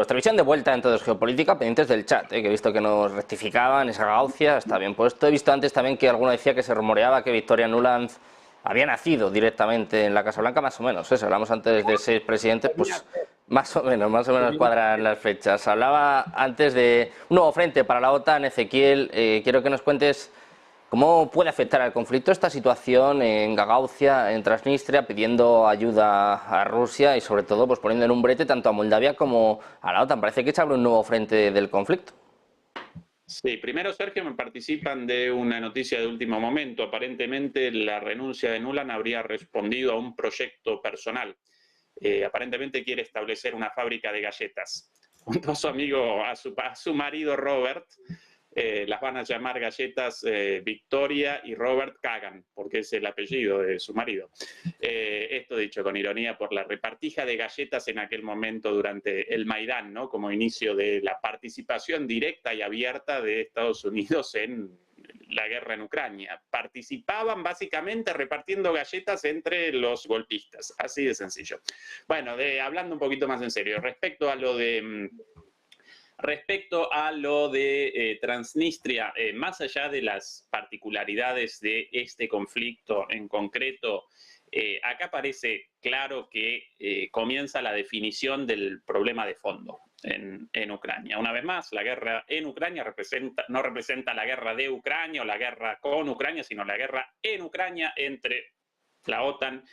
Nuestra visión de vuelta en todo es geopolítica, pendientes del chat, que he visto que nos rectificaban, esa gaucia, está bien puesto. He visto antes también que alguno decía que se rumoreaba que Victoria Nuland había nacido directamente en la Casa Blanca, más o menos, eso, hablamos antes de 6 presidentes, pues más o menos cuadran las fechas. Hablaba antes de un nuevo frente para la OTAN, Ezequiel, quiero que nos cuentes cómo puede afectar al conflicto esta situación en Gagauzia, en Transnistria, pidiendo ayuda a Rusia y sobre todo pues poniendo en un brete tanto a Moldavia como a la OTAN. Parece que se abre un nuevo frente del conflicto. Sí, primero, Sergio, me participan de una noticia de último momento. Aparentemente la renuncia de Nuland habría respondido a un proyecto personal. Aparentemente quiere establecer una fábrica de galletas. Junto a su amigo, a su marido Robert, las van a llamar galletas Victoria y Robert Kagan, porque es el apellido de su marido. Esto dicho con ironía por la repartija de galletas en aquel momento durante el Maidán, ¿no? Como inicio de la participación directa y abierta de Estados Unidos en la guerra en Ucrania. Participaban básicamente repartiendo galletas entre los golpistas, así de sencillo. Bueno, hablando un poquito más en serio, respecto a lo de Transnistria, más allá de las particularidades de este conflicto en concreto, acá parece claro que comienza la definición del problema de fondo en Ucrania. Una vez más, la guerra en Ucrania no representa la guerra de Ucrania o la guerra con Ucrania, sino la guerra en Ucrania entre la OTAN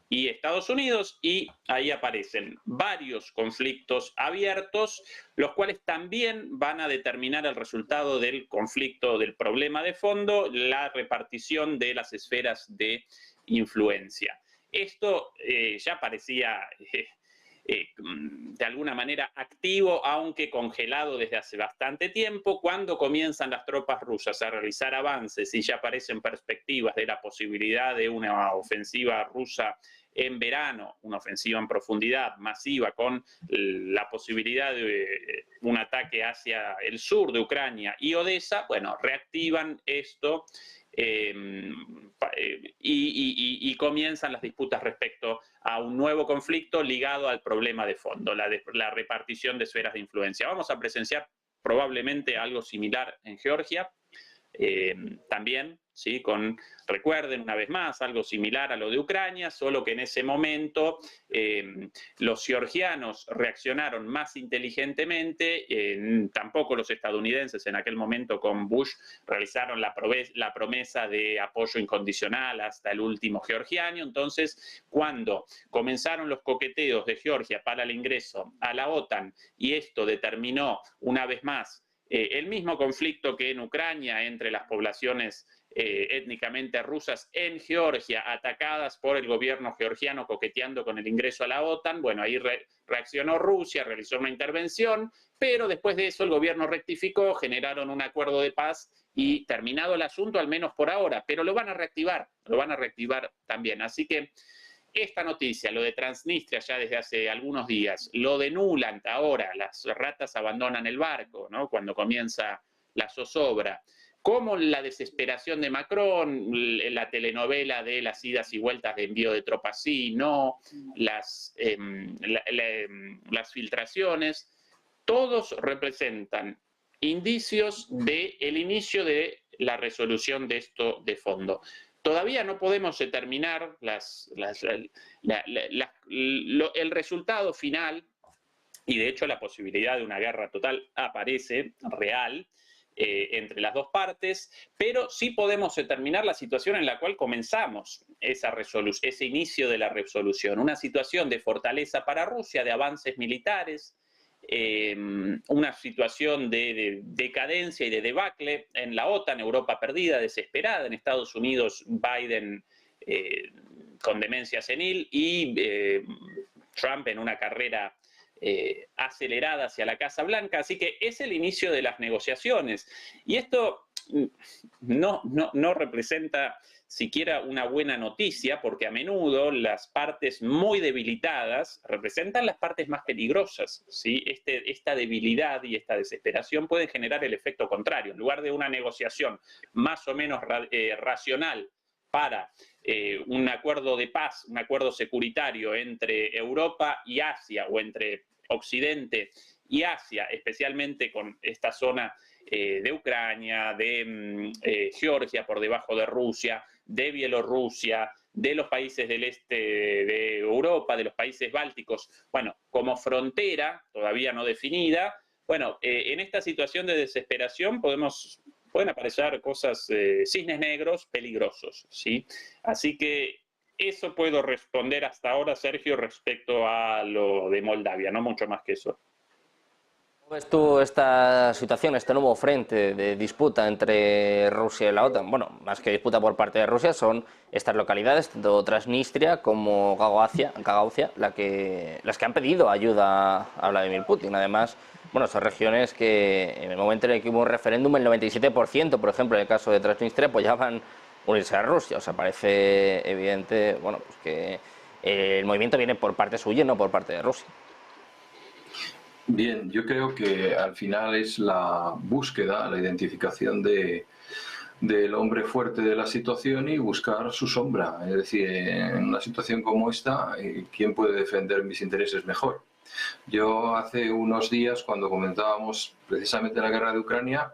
y Estados Unidos, y ahí aparecen varios conflictos abiertos, los cuales también van a determinar el resultado del conflicto, del problema de fondo, la repartición de las esferas de influencia. Esto ya parecía de alguna manera activo, aunque congelado desde hace bastante tiempo, cuando comienzan las tropas rusas a realizar avances y ya aparecen perspectivas de la posibilidad de una ofensiva rusa en verano, una ofensiva en profundidad masiva con la posibilidad de un ataque hacia el sur de Ucrania y Odessa, bueno, reactivan esto y comienzan las disputas respecto a un nuevo conflicto ligado al problema de fondo, la repartición de esferas de influencia. Vamos a presenciar probablemente algo similar en Georgia, también, ¿sí? Recuerden una vez más, algo similar a lo de Ucrania, solo que en ese momento los georgianos reaccionaron más inteligentemente, tampoco los estadounidenses en aquel momento con Bush realizaron la promesa de apoyo incondicional hasta el último georgiano. Entonces, cuando comenzaron los coqueteos de Georgia para el ingreso a la OTAN y esto determinó una vez más el mismo conflicto que en Ucrania entre las poblaciones étnicamente rusas en Georgia, atacadas por el gobierno georgiano coqueteando con el ingreso a la OTAN, bueno, ahí reaccionó Rusia, realizó una intervención, pero después de eso el gobierno rectificó, generaron un acuerdo de paz y terminado el asunto, al menos por ahora, pero lo van a reactivar también. Así que esta noticia, lo de Transnistria ya desde hace algunos días, lo de Nuland ahora, las ratas abandonan el barco, ¿no? Cuando comienza la zozobra, como la desesperación de Macron, la telenovela de las idas y vueltas de envío de tropas sí, no, las filtraciones, todos representan indicios del inicio de la resolución de esto de fondo. Todavía no podemos determinar el resultado final, y de hecho la posibilidad de una guerra total aparece real entre las dos partes, pero sí podemos determinar la situación en la cual comenzamos ese inicio de la resolución, una situación de fortaleza para Rusia, de avances militares, una situación de decadencia y de debacle en la OTAN, Europa perdida, desesperada, en Estados Unidos Biden con demencia senil y Trump en una carrera acelerada hacia la Casa Blanca. Así que es el inicio de las negociaciones. Y esto no representa siquiera una buena noticia, porque a menudo las partes muy debilitadas representan las partes más peligrosas, ¿sí? Esta debilidad y esta desesperación pueden generar el efecto contrario. En lugar de una negociación más o menos racional para un acuerdo de paz, un acuerdo securitario entre Europa y Asia, o entre Occidente y Asia, especialmente con esta zona de Ucrania, de Georgia por debajo de Rusia, de Bielorrusia, de los países del este de Europa, de los países bálticos, bueno, como frontera todavía no definida. Bueno, en esta situación de desesperación pueden aparecer cosas, cisnes negros peligrosos, ¿sí? Así que eso puedo responder hasta ahora, Sergio, respecto a lo de Moldavia, no mucho más que eso. ¿Cómo ves tú esta situación, este nuevo frente de disputa entre Rusia y la OTAN? Bueno, más que disputa por parte de Rusia, son estas localidades, tanto Transnistria como Gagauzia, las que han pedido ayuda a Vladimir Putin. Además, bueno, son regiones que en el momento en el que hubo un referéndum, el 97%, por ejemplo, en el caso de Transnistria, apoyaban unirse a Rusia. O sea, parece evidente, bueno, pues que el movimiento viene por parte suya y no por parte de Rusia. Bien, yo creo que al final es la búsqueda, la identificación del hombre fuerte de la situación y buscar su sombra. Es decir, en una situación como esta, ¿quién puede defender mis intereses mejor? Yo hace unos días, cuando comentábamos precisamente la guerra de Ucrania,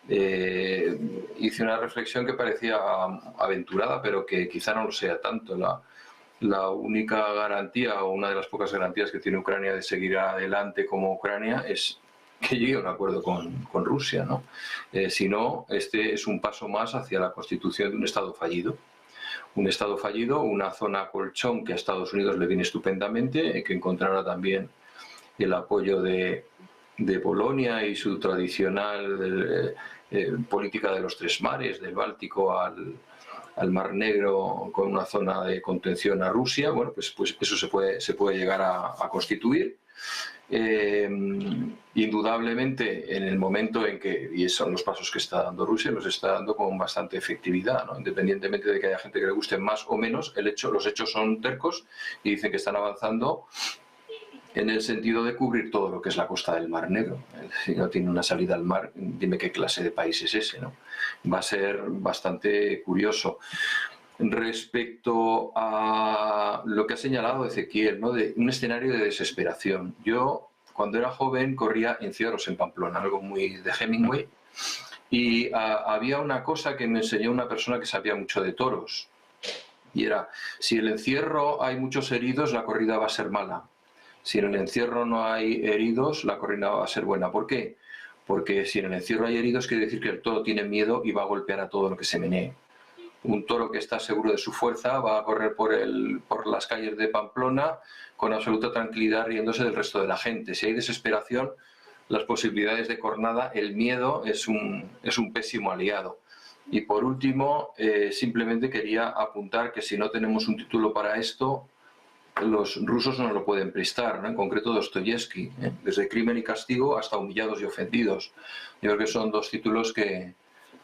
hice una reflexión que parecía aventurada, pero que quizá no lo sea tanto. La única garantía, o una de las pocas garantías que tiene Ucrania de seguir adelante como Ucrania, es que llegue a un acuerdo con Rusia, ¿no? Si no, este es un paso más hacia la constitución de un Estado fallido. Un Estado fallido, una zona colchón que a Estados Unidos le viene estupendamente, que encontrará también el apoyo de Polonia y su tradicional política de los tres mares, del Báltico al Mar Negro, con una zona de contención a Rusia. Bueno, pues eso se puede llegar a constituir. Indudablemente, en el momento en que, y esos son los pasos que está dando Rusia, los está dando con bastante efectividad, ¿no? Independientemente de que haya gente que le guste más o menos, los hechos son tercos y dicen que están avanzando en el sentido de cubrir todo lo que es la costa del Mar Negro. Si no tiene una salida al mar, dime qué clase de país es ese, ¿no? Va a ser bastante curioso. Respecto a lo que ha señalado Ezequiel, ¿no? De un escenario de desesperación. Yo, cuando era joven, corría encierros en Pamplona, algo muy de Hemingway, y había una cosa que me enseñó una persona que sabía mucho de toros, y era, si en el encierro hay muchos heridos, la corrida va a ser mala. Si en el encierro no hay heridos, la corrida va a ser buena. ¿Por qué? Porque si en el encierro hay heridos, quiere decir que el toro tiene miedo y va a golpear a todo lo que se menee. Un toro que está seguro de su fuerza va a correr por las calles de Pamplona con absoluta tranquilidad, riéndose del resto de la gente. Si hay desesperación, las posibilidades de cornada, el miedo es un pésimo aliado. Y por último, simplemente quería apuntar que si no tenemos un título para esto, los rusos no lo pueden prestar, ¿no? En concreto Dostoyevsky, desde Crimen y Castigo hasta Humillados y Ofendidos. Yo creo que son dos títulos que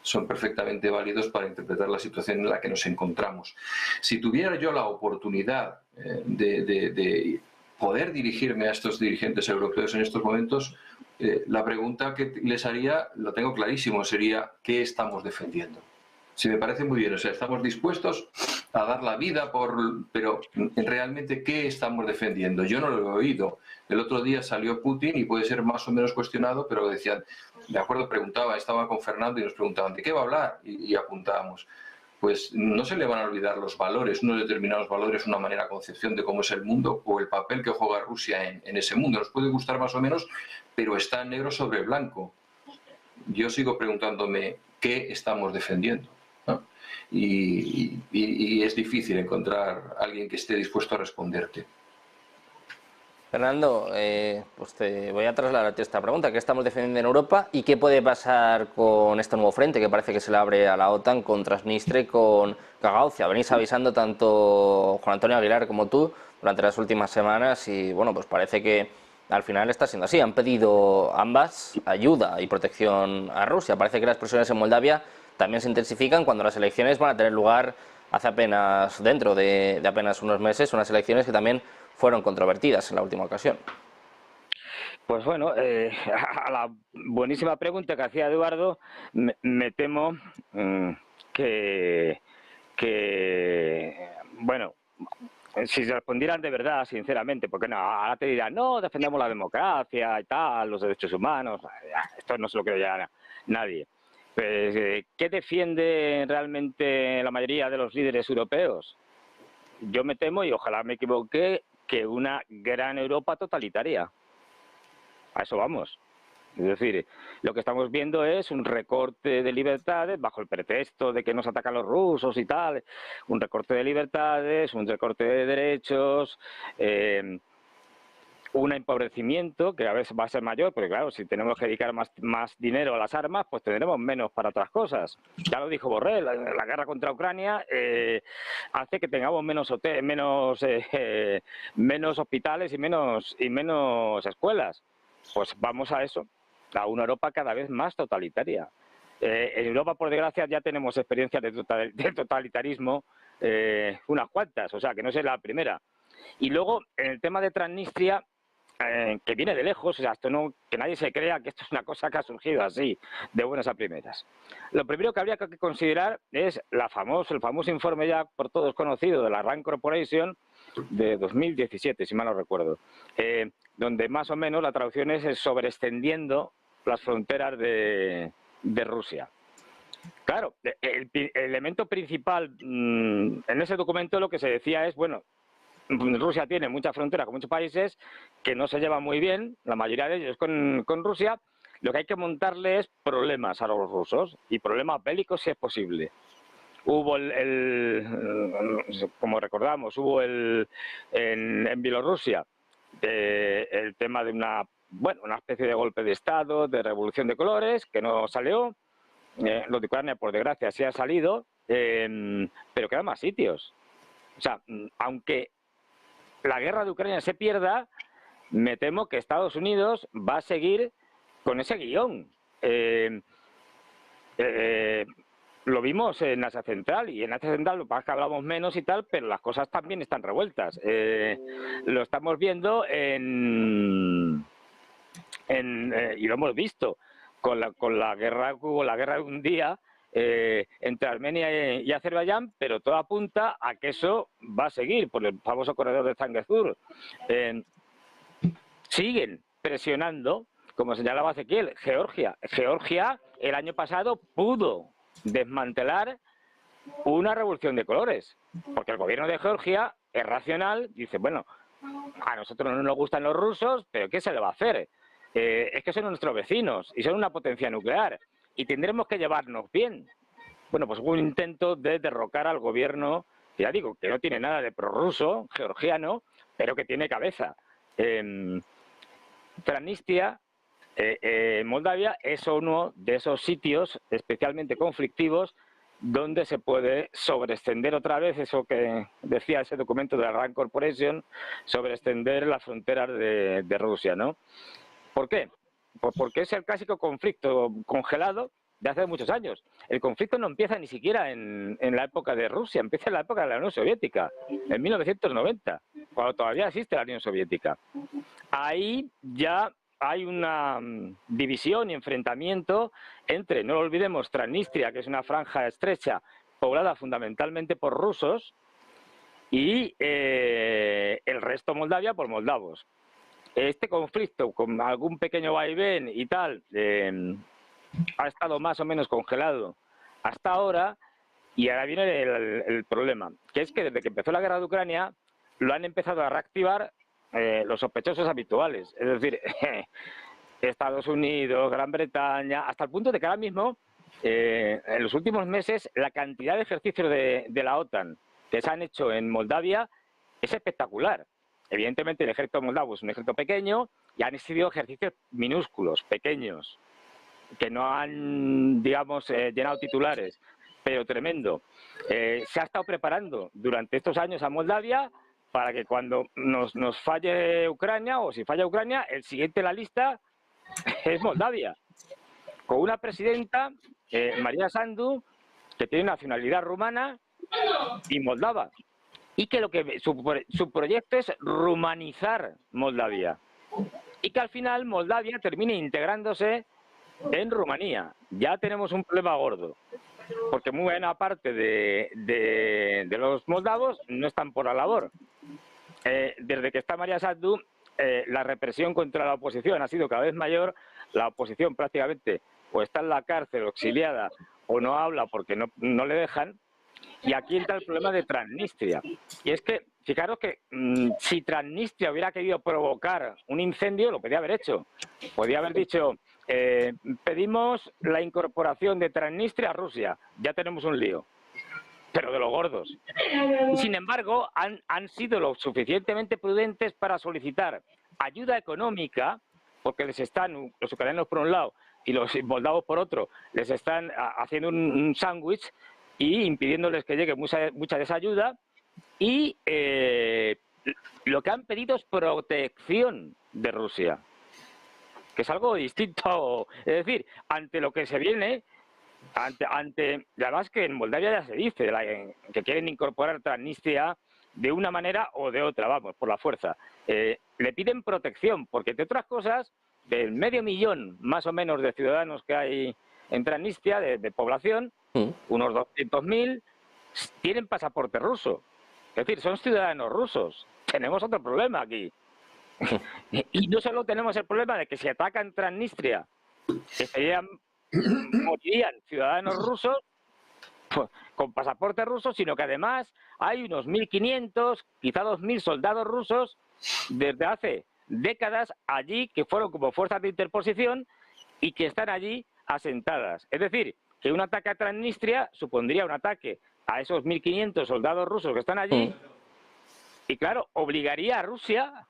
son perfectamente válidos para interpretar la situación en la que nos encontramos. Si tuviera yo la oportunidad de poder dirigirme a estos dirigentes europeos en estos momentos, la pregunta que les haría, lo tengo clarísimo, sería ¿qué estamos defendiendo? Si me parece muy bien, o sea, estamos dispuestos a dar la vida pero realmente ¿qué estamos defendiendo? Yo no lo he oído. El otro día salió Putin y puede ser más o menos cuestionado, pero decían, de acuerdo, estaba con Fernando y nos preguntaban ¿de qué va a hablar? Y apuntábamos. Pues no se le van a olvidar los valores, unos determinados valores, una manera de concepción de cómo es el mundo o el papel que juega Rusia en ese mundo. Nos puede gustar más o menos, pero está en negro sobre blanco. Yo sigo preguntándome ¿qué estamos defendiendo? ¿No? Y es difícil encontrar a alguien que esté dispuesto a responderte. Fernando, pues te voy a trasladar esta pregunta. ¿Qué estamos defendiendo en Europa y qué puede pasar con este nuevo frente que parece que se le abre a la OTAN con Transnistria y con Gagauzia? Venís avisando tanto Juan Antonio Aguilar como tú durante las últimas semanas y bueno, pues parece que al final está siendo así. Han pedido ambas ayuda y protección a Rusia. Parece que las presiones en Moldavia también se intensifican cuando las elecciones van a tener lugar dentro de apenas unos meses, unas elecciones que también fueron controvertidas en la última ocasión. Pues bueno, a la buenísima pregunta que hacía Eduardo, me temo que, bueno, si se respondieran de verdad, sinceramente, porque no, ahora te dirán, no, defendemos la democracia y tal, los derechos humanos, esto no se lo cree ya nadie. Pues, ¿qué defiende realmente la mayoría de los líderes europeos? Yo me temo, y ojalá me equivoque, que una gran Europa totalitaria. A eso vamos. Es decir, lo que estamos viendo es un recorte de libertades bajo el pretexto de que nos atacan los rusos y tal, un recorte de libertades, un recorte de derechos, un empobrecimiento que a veces va a ser mayor, porque claro, si tenemos que dedicar más dinero a las armas, pues tendremos menos para otras cosas. Ya lo dijo Borrell, la guerra contra Ucrania hace que tengamos menos hospitales y menos escuelas. Pues vamos a eso, a una Europa cada vez más totalitaria. En Europa, por desgracia, ya tenemos experiencias de totalitarismo, unas cuantas, o sea, que no es la primera. Y luego, en el tema de Transnistria, que viene de lejos, o sea, esto no, que nadie se crea que esto es una cosa que ha surgido así, de buenas a primeras. Lo primero que habría que considerar es el famoso informe ya por todos conocido de la Rand Corporation de 2017, si mal no recuerdo, donde más o menos la traducción es sobreextendiendo las fronteras de Rusia. Claro, el elemento principal en ese documento lo que se decía es, bueno, Rusia tiene mucha frontera con muchos países que no se llevan muy bien, la mayoría de ellos con Rusia. Lo que hay que montarle es problemas a los rusos, y problemas bélicos si es posible. Hubo como recordamos, hubo en Bielorrusia el tema de una especie de golpe de Estado, de revolución de colores, que no salió. Lo de Ucrania, por desgracia, sí ha salido, pero quedan más sitios. O sea, aunque la guerra de Ucrania se pierda, me temo que Estados Unidos va a seguir con ese guión. Lo vimos en Asia Central, y en Asia Central lo que pasa es que hablamos menos y tal, pero las cosas también están revueltas. Lo estamos viendo y lo hemos visto con la guerra que hubo, la guerra de un día, entre Armenia y Azerbaiyán, pero todo apunta a que eso va a seguir por el famoso corredor de Zangezur. Siguen presionando, como señalaba Ezequiel, Georgia. Georgia el año pasado pudo desmantelar una revolución de colores, porque el gobierno de Georgia es racional, dice, bueno, a nosotros no nos gustan los rusos, pero ¿qué se le va a hacer? Es que son nuestros vecinos y son una potencia nuclear y tendremos que llevarnos bien. Bueno, pues hubo un intento de derrocar al gobierno, ya digo, que no tiene nada de prorruso, georgiano, pero que tiene cabeza. Transnistria, Moldavia, es uno de esos sitios especialmente conflictivos donde se puede sobreextender otra vez eso que decía ese documento de la Rand Corporation, sobreextender las fronteras de Rusia, ¿no? ¿Por qué? Pues porque es el clásico conflicto congelado de hace muchos años. El conflicto no empieza ni siquiera en la época de Rusia, empieza en la época de la Unión Soviética, en 1990, cuando todavía existe la Unión Soviética. Ahí ya hay una división y enfrentamiento entre, no lo olvidemos, Transnistria, que es una franja estrecha poblada fundamentalmente por rusos, y el resto Moldavia por moldavos. Este conflicto, con algún pequeño vaivén y tal, ha estado más o menos congelado hasta ahora, y ahora viene el problema, que es que desde que empezó la guerra de Ucrania lo han empezado a reactivar los sospechosos habituales, es decir, Estados Unidos, Gran Bretaña, hasta el punto de que ahora mismo, en los últimos meses, la cantidad de ejercicios de la OTAN que se han hecho en Moldavia es espectacular. Evidentemente el ejército moldavo es un ejército pequeño y han sido ejercicios minúsculos, pequeños, que no han, digamos, llenado titulares, pero tremendo. Se ha estado preparando durante estos años a Moldavia para que cuando nos falle Ucrania, o si falla Ucrania, el siguiente en la lista es Moldavia, con una presidenta, María Sandu, que tiene nacionalidad rumana y moldava, y que su proyecto es rumanizar Moldavia, y que al final Moldavia termine integrándose en Rumanía. Ya tenemos un problema gordo. porque muy buena parte de los moldavos no están por la labor. Desde que está María Sandu, la represión contra la oposición ha sido cada vez mayor. La oposición prácticamente o está en la cárcel o exiliada o no habla porque no le dejan. Y aquí entra el problema de Transnistria. Y es que, fijaros que si Transnistria hubiera querido provocar un incendio, lo podía haber hecho. Podía haber dicho, pedimos la incorporación de Transnistria a Rusia. Ya tenemos un lío. Pero de los gordos. Y sin embargo, han sido lo suficientemente prudentes para solicitar ayuda económica, porque les están, los ucranianos por un lado y los moldavos por otro, les están haciendo un sándwich y impidiéndoles que llegue mucha de esa ayuda, y lo que han pedido es protección de Rusia, que es algo distinto. Es decir, ante lo que se viene, además que en Moldavia ya se dice que quieren incorporar Transnistria de una manera o de otra, vamos, por la fuerza. Le piden protección, porque entre otras cosas, del 500.000 más o menos de ciudadanos que hay en Transnistria, de población, unos 200.000 tienen pasaporte ruso. Es decir, son ciudadanos rusos. Tenemos otro problema aquí. Y no solo tenemos el problema de que si atacan Transnistria, que morirían ciudadanos rusos con pasaporte ruso, sino que además hay unos 1.500, quizá 2.000 soldados rusos desde hace décadas allí, que fueron como fuerzas de interposición y que están allí asentadas. Es decir, que un ataque a Transnistria supondría un ataque a esos 1.500 soldados rusos que están allí y, claro, obligaría a Rusia,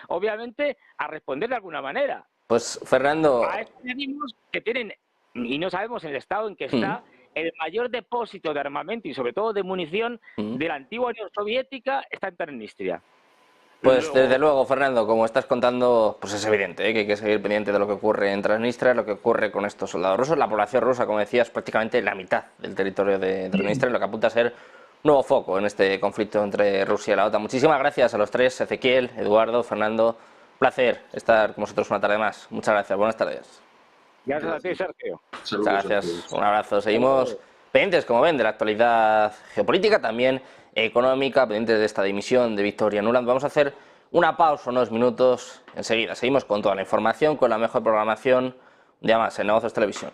obviamente, a responder de alguna manera. Pues, Fernando... A estos venimos que tienen, y no sabemos el estado en que está, el mayor depósito de armamento y sobre todo de munición de la antigua Unión Soviética está en Transnistria. Pues desde luego, Fernando, como estás contando, pues es evidente que hay que seguir pendiente de lo que ocurre en Transnistria, lo que ocurre con estos soldados rusos. La población rusa, como decías, prácticamente la mitad del territorio de Transnistria, lo que apunta a ser nuevo foco en este conflicto entre Rusia y la OTAN. Muchísimas gracias a los tres, Ezequiel, Eduardo, Fernando. Placer estar con vosotros una tarde más. Muchas gracias, buenas tardes. Gracias a ti, Sergio. Muchas gracias, un abrazo. Seguimos pendientes, como ven, de la actualidad geopolítica, también económica, pendientes de esta dimisión de Victoria Nuland. Vamos a hacer una pausa, unos minutos, enseguida seguimos con toda la información, con la mejor programación. Un día más en Negocios Televisión.